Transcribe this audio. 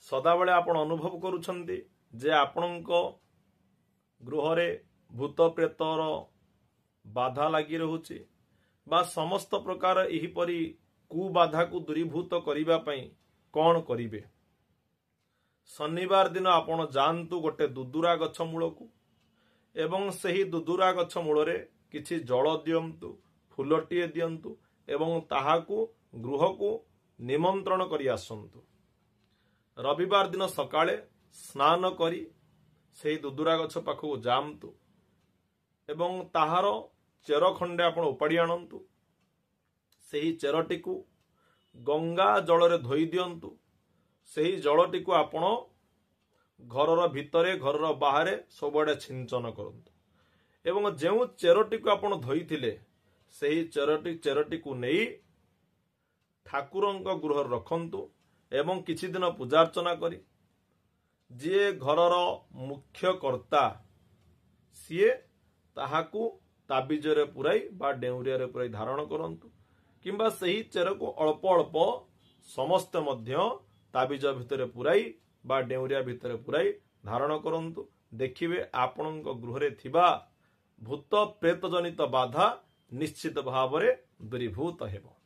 सदाबेले आपण अनुभव करुछंती जे आपणଙ୍କ गृहरे भूत प्रेतर बाधा लगी रहुछि बा समस्त प्रकार एहिपरि कुबाधा को दूरीभूत करिबा पई कौन करिवे। शनिवार दिन आपण जानतु गोटे दुदुरा गछ मूल को एवं सही दुदुरा गछ मूल रे किछि जल दियंतु फूलटीए दियंतु एवं ताहाकू गृह को निमंत्रण करि आसंतु। रविवार दिन सकाळे स्नान करी सही दुदुरा गछ पाखु जामतु एवं ताहार चेर खंडे आपण उपाड़ी आणंतु। सही चेरटी को गंगा जल रे धोई दियंतु। सही जलटी को आपण घरर भितरे घरर बाहरे सबुआडे छिंचन करंतु एवं जेउ चेरटी को आपण धोई थिले सही चेरटी को नहीं ठाकुरंक गृह रखंतु एवं किछि दिन पूजा अर्चना करी जे घरर मुख्य कर्ता सीए ताहाकू ताबिजरे पुराई बा डेउरिया पुराई धारण करंतु किंबा सही चेर को अल्प अल्प समस्त मध्य ताबिज भितर पुराई बा डेउरिया भितर पुराई धारण करंतु। देखिबे आपणक गृहरे थिबा भूत प्रेत जनित बाधा निश्चित भावरे दूरीभूत हेबो।